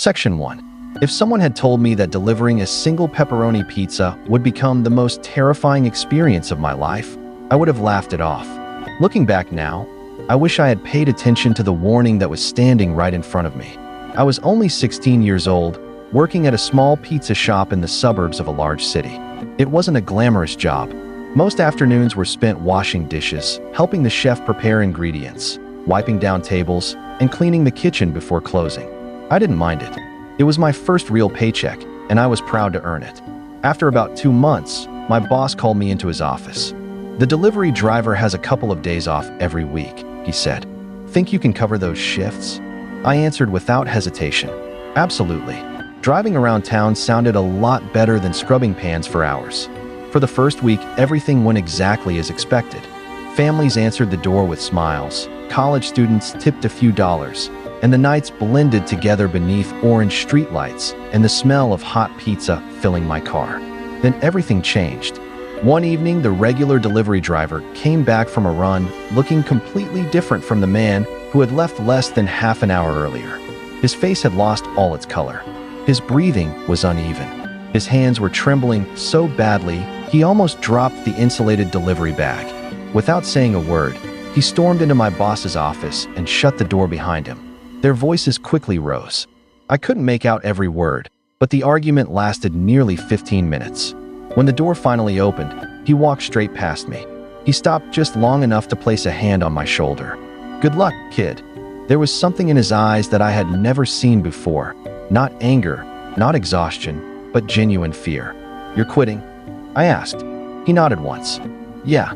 Section 1. If someone had told me that delivering a single pepperoni pizza would become the most terrifying experience of my life, I would have laughed it off. Looking back now, I wish I had paid attention to the warning that was standing right in front of me. I was only 16 years old, working at a small pizza shop in the suburbs of a large city. It wasn't a glamorous job. Most afternoons were spent washing dishes, helping the chef prepare ingredients, wiping down tables, and cleaning the kitchen before closing. I didn't mind it. It was my first real paycheck, and I was proud to earn it. After about 2 months, my boss called me into his office. "The delivery driver has a couple of days off every week," he said. "Think you can cover those shifts?" I answered without hesitation. Absolutely. Driving around town sounded a lot better than scrubbing pans for hours. For the first week, everything went exactly as expected. Families answered the door with smiles, college students tipped a few dollars, and the nights blended together beneath orange streetlights and the smell of hot pizza filling my car. Then everything changed. One evening, the regular delivery driver came back from a run looking completely different from the man who had left less than half an hour earlier. His face had lost all its color. His breathing was uneven. His hands were trembling so badly, he almost dropped the insulated delivery bag. Without saying a word, he stormed into my boss's office and shut the door behind him. Their voices quickly rose. I couldn't make out every word, but the argument lasted nearly 15 minutes. When the door finally opened, he walked straight past me. He stopped just long enough to place a hand on my shoulder. "Good luck, kid." There was something in his eyes that I had never seen before. Not anger, not exhaustion, but genuine fear. "You're quitting?" I asked. He nodded once. "Yeah."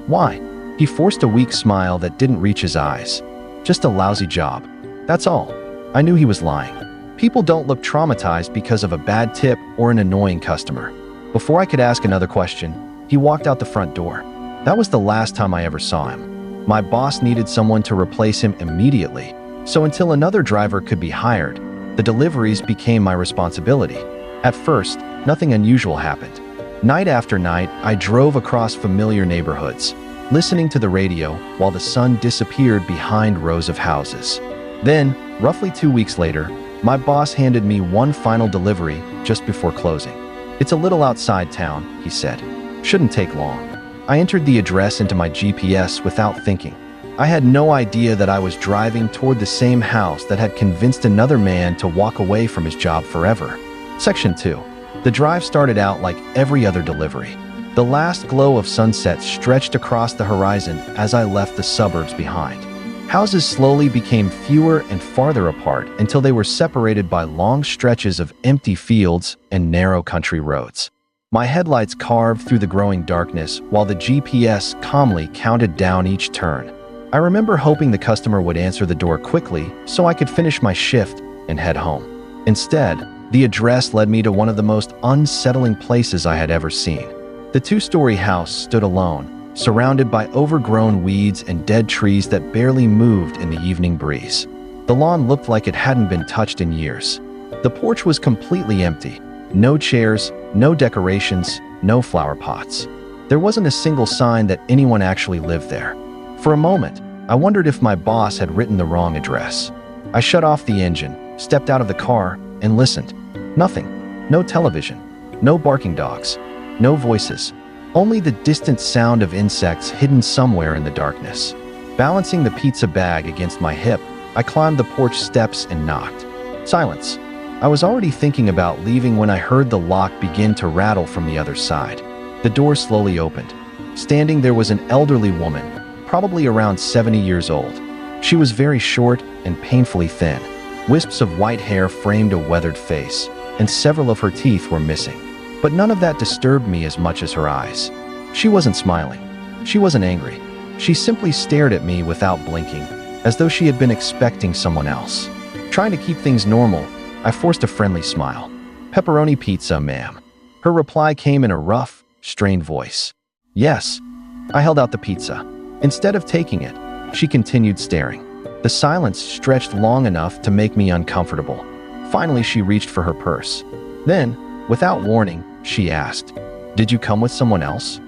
"Why?" He forced a weak smile that didn't reach his eyes. "Just a lousy job. That's all." I knew he was lying. People don't look traumatized because of a bad tip or an annoying customer. Before I could ask another question, he walked out the front door. That was the last time I ever saw him. My boss needed someone to replace him immediately, so until another driver could be hired, the deliveries became my responsibility. At first, nothing unusual happened. Night after night, I drove across familiar neighborhoods, listening to the radio while the sun disappeared behind rows of houses. Then, roughly 2 weeks later, my boss handed me one final delivery just before closing. "It's a little outside town," he said. "Shouldn't take long." I entered the address into my GPS without thinking. I had no idea that I was driving toward the same house that had convinced another man to walk away from his job forever. Section 2. The drive started out like every other delivery. The last glow of sunset stretched across the horizon as I left the suburbs behind. Houses slowly became fewer and farther apart until they were separated by long stretches of empty fields and narrow country roads. My headlights carved through the growing darkness while the GPS calmly counted down each turn. I remember hoping the customer would answer the door quickly so I could finish my shift and head home. Instead, the address led me to one of the most unsettling places I had ever seen. The 2-story house stood alone, surrounded by overgrown weeds and dead trees that barely moved in the evening breeze. The lawn looked like it hadn't been touched in years. The porch was completely empty. No chairs, no decorations, no flower pots. There wasn't a single sign that anyone actually lived there. For a moment, I wondered if my boss had written the wrong address. I shut off the engine, stepped out of the car, and listened. Nothing. No television. No barking dogs. No voices. Only the distant sound of insects hidden somewhere in the darkness. Balancing the pizza bag against my hip, I climbed the porch steps and knocked. Silence. I was already thinking about leaving when I heard the lock begin to rattle from the other side. The door slowly opened. Standing there was an elderly woman, probably around 70 years old. She was very short and painfully thin. Wisps of white hair framed a weathered face, and several of her teeth were missing. But none of that disturbed me as much as her eyes. She wasn't smiling. She wasn't angry. She simply stared at me without blinking, as though she had been expecting someone else. Trying to keep things normal, I forced a friendly smile. "Pepperoni pizza, ma'am." Her reply came in a rough, strained voice. "Yes." I held out the pizza. Instead of taking it, she continued staring. The silence stretched long enough to make me uncomfortable. Finally, she reached for her purse. Then, without warning, she asked, "Did you come with someone else?"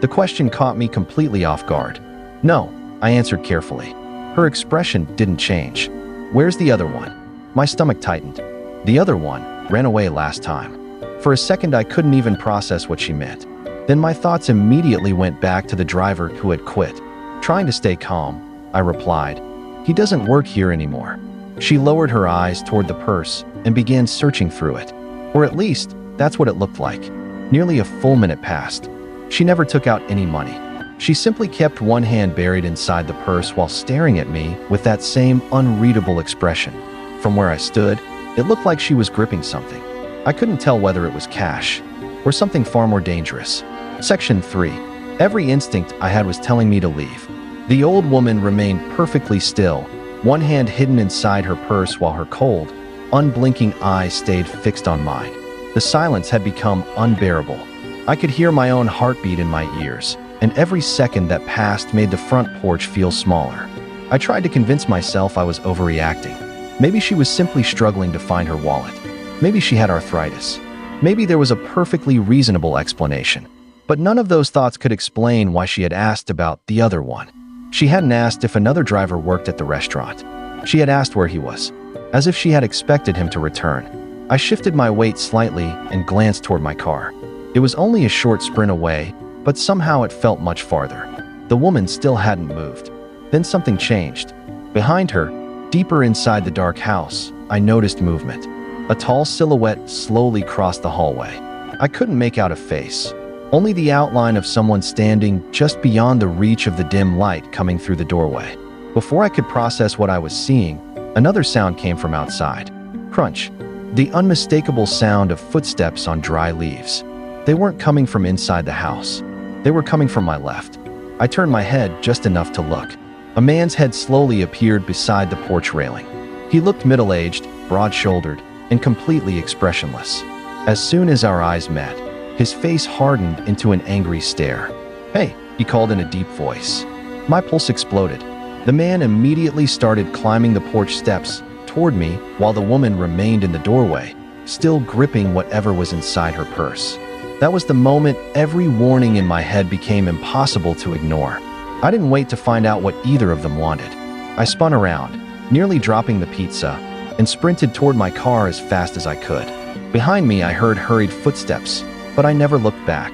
The question caught me completely off guard. "No," I answered carefully. Her expression didn't change. "Where's the other one?" My stomach tightened. The other one ran away last time. For a second, I couldn't even process what she meant. Then my thoughts immediately went back to the driver who had quit. Trying to stay calm, I replied, "He doesn't work here anymore." She lowered her eyes toward the purse and began searching through it. Or at least, that's what it looked like. Nearly a full minute passed. She never took out any money. She simply kept one hand buried inside the purse while staring at me with that same unreadable expression. From where I stood, it looked like she was gripping something. I couldn't tell whether it was cash or something far more dangerous. Section 3. Every instinct I had was telling me to leave. The old woman remained perfectly still, one hand hidden inside her purse while her cold, unblinking eyes stayed fixed on mine. The silence had become unbearable. I could hear my own heartbeat in my ears, and every second that passed made the front porch feel smaller. I tried to convince myself I was overreacting. Maybe she was simply struggling to find her wallet. Maybe she had arthritis. Maybe there was a perfectly reasonable explanation. But none of those thoughts could explain why she had asked about the other one. She hadn't asked if another driver worked at the restaurant. She had asked where he was, as if she had expected him to return. I shifted my weight slightly and glanced toward my car. It was only a short sprint away, but somehow it felt much farther. The woman still hadn't moved. Then something changed. Behind her, deeper inside the dark house, I noticed movement. A tall silhouette slowly crossed the hallway. I couldn't make out a face, only the outline of someone standing just beyond the reach of the dim light coming through the doorway. Before I could process what I was seeing, another sound came from outside. Crunch. The unmistakable sound of footsteps on dry leaves. They weren't coming from inside the house. They were coming from my left. I turned my head just enough to look. A man's head slowly appeared beside the porch railing. He looked middle-aged, broad-shouldered, and completely expressionless. As soon as our eyes met, his face hardened into an angry stare. "Hey," he called in a deep voice. My pulse exploded. The man immediately started climbing the porch steps toward me while the woman remained in the doorway, still gripping whatever was inside her purse. That was the moment every warning in my head became impossible to ignore. I didn't wait to find out what either of them wanted. I spun around, nearly dropping the pizza, and sprinted toward my car as fast as I could. Behind me, I heard hurried footsteps, but I never looked back.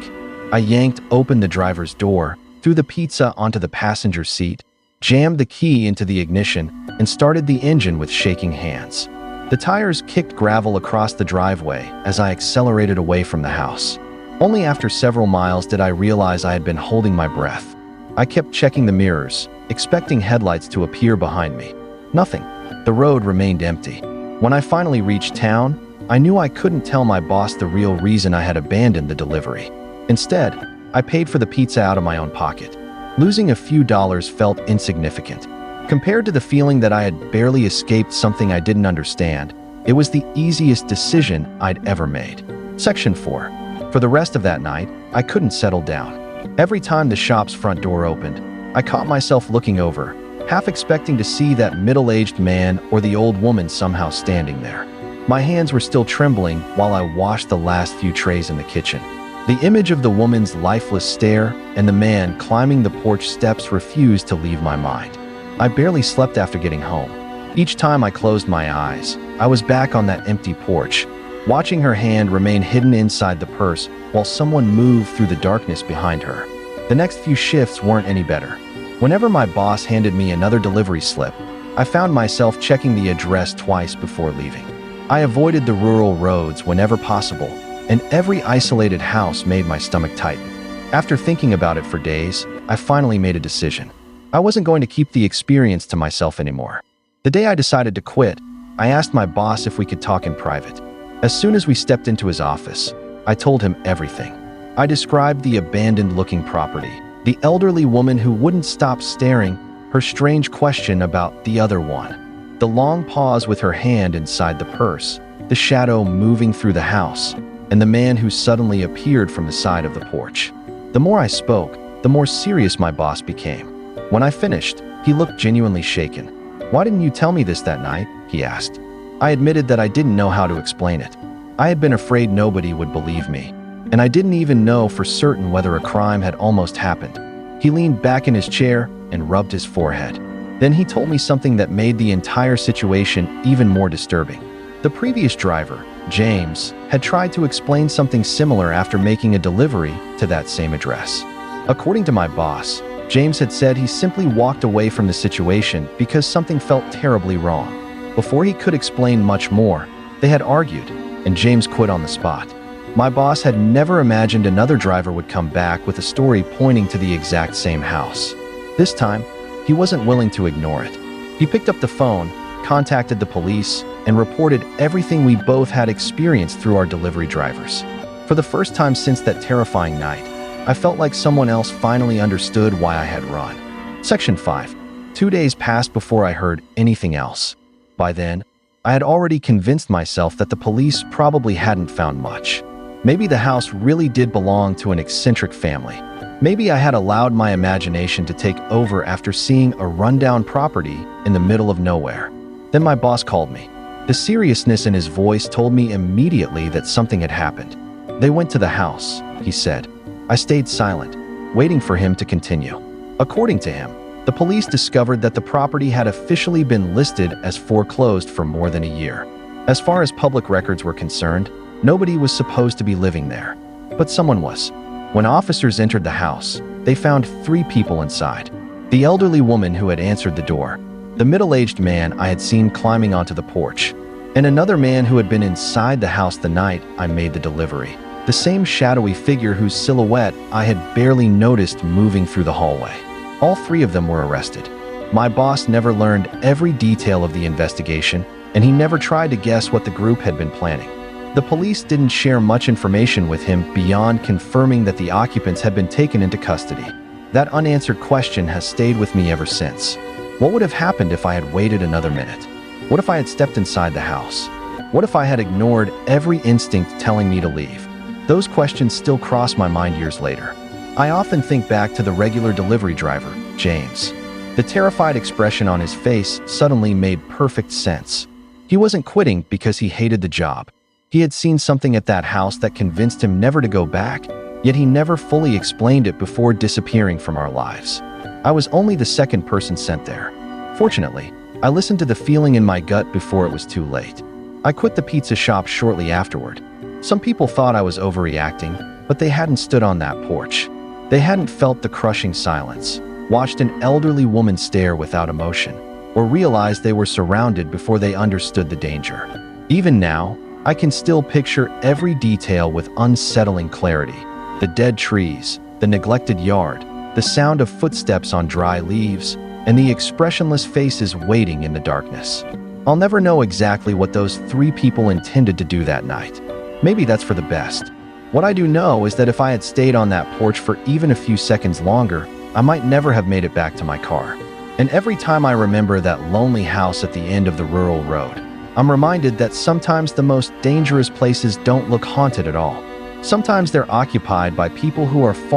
I yanked open the driver's door, threw the pizza onto the passenger seat, jammed the key into the ignition, and started the engine with shaking hands. The tires kicked gravel across the driveway as I accelerated away from the house. Only after several miles did I realize I had been holding my breath. I kept checking the mirrors, expecting headlights to appear behind me. Nothing. The road remained empty. When I finally reached town, I knew I couldn't tell my boss the real reason I had abandoned the delivery. Instead, I paid for the pizza out of my own pocket. Losing a few dollars felt insignificant. Compared to the feeling that I had barely escaped something I didn't understand, it was the easiest decision I'd ever made. Section 4. For the rest of that night, I couldn't settle down. Every time the shop's front door opened, I caught myself looking over, half expecting to see that middle-aged man or the old woman somehow standing there. My hands were still trembling while I washed the last few trays in the kitchen. The image of the woman's lifeless stare and the man climbing the porch steps refused to leave my mind. I barely slept after getting home. Each time I closed my eyes, I was back on that empty porch, watching her hand remain hidden inside the purse while someone moved through the darkness behind her. The next few shifts weren't any better. Whenever my boss handed me another delivery slip, I found myself checking the address twice before leaving. I avoided the rural roads whenever possible, and every isolated house made my stomach tighten. After thinking about it for days, I finally made a decision. I wasn't going to keep the experience to myself anymore. The day I decided to quit, I asked my boss if we could talk in private. As soon as we stepped into his office, I told him everything. I described the abandoned-looking property, the elderly woman who wouldn't stop staring, her strange question about the other one, the long pause with her hand inside the purse, the shadow moving through the house, and the man who suddenly appeared from the side of the porch. The more I spoke, the more serious my boss became. When I finished, he looked genuinely shaken. "Why didn't you tell me this that night?" he asked. I admitted that I didn't know how to explain it. I had been afraid nobody would believe me, and I didn't even know for certain whether a crime had almost happened. He leaned back in his chair and rubbed his forehead. Then he told me something that made the entire situation even more disturbing. The previous driver, James, had tried to explain something similar after making a delivery to that same address. According to my boss, James had said he simply walked away from the situation because something felt terribly wrong. Before he could explain much more, they had argued, and James quit on the spot. My boss had never imagined another driver would come back with a story pointing to the exact same house. This time, he wasn't willing to ignore it. He picked up the phone, contacted the police, and reported everything we both had experienced through our delivery drivers. For the first time since that terrifying night, I felt like someone else finally understood why I had run. Section 5. 2 days passed before I heard anything else. By then, I had already convinced myself that the police probably hadn't found much. Maybe the house really did belong to an eccentric family. Maybe I had allowed my imagination to take over after seeing a rundown property in the middle of nowhere. Then my boss called me. The seriousness in his voice told me immediately that something had happened. "They went to the house," he said. I stayed silent, waiting for him to continue. According to him, the police discovered that the property had officially been listed as foreclosed for more than a year. As far as public records were concerned, nobody was supposed to be living there. But someone was. When officers entered the house, they found 3 people inside. The elderly woman who had answered the door, the middle-aged man I had seen climbing onto the porch, and another man who had been inside the house the night I made the delivery. The same shadowy figure whose silhouette I had barely noticed moving through the hallway. All 3 of them were arrested. My boss never learned every detail of the investigation, and he never tried to guess what the group had been planning. The police didn't share much information with him beyond confirming that the occupants had been taken into custody. That unanswered question has stayed with me ever since. What would have happened if I had waited another minute? What if I had stepped inside the house? What if I had ignored every instinct telling me to leave? Those questions still cross my mind years later. I often think back to the regular delivery driver, James. The terrified expression on his face suddenly made perfect sense. He wasn't quitting because he hated the job. He had seen something at that house that convinced him never to go back, yet he never fully explained it before disappearing from our lives. I was only the second person sent there. Fortunately, I listened to the feeling in my gut before it was too late. I quit the pizza shop shortly afterward. Some people thought I was overreacting, but they hadn't stood on that porch. They hadn't felt the crushing silence, watched an elderly woman stare without emotion, or realized they were surrounded before they understood the danger. Even now, I can still picture every detail with unsettling clarity. The dead trees, the neglected yard, the sound of footsteps on dry leaves, and the expressionless faces waiting in the darkness. I'll never know exactly what those 3 people intended to do that night. Maybe that's for the best. What I do know is that if I had stayed on that porch for even a few seconds longer, I might never have made it back to my car. And every time I remember that lonely house at the end of the rural road, I'm reminded that sometimes the most dangerous places don't look haunted at all. Sometimes they're occupied by people who are far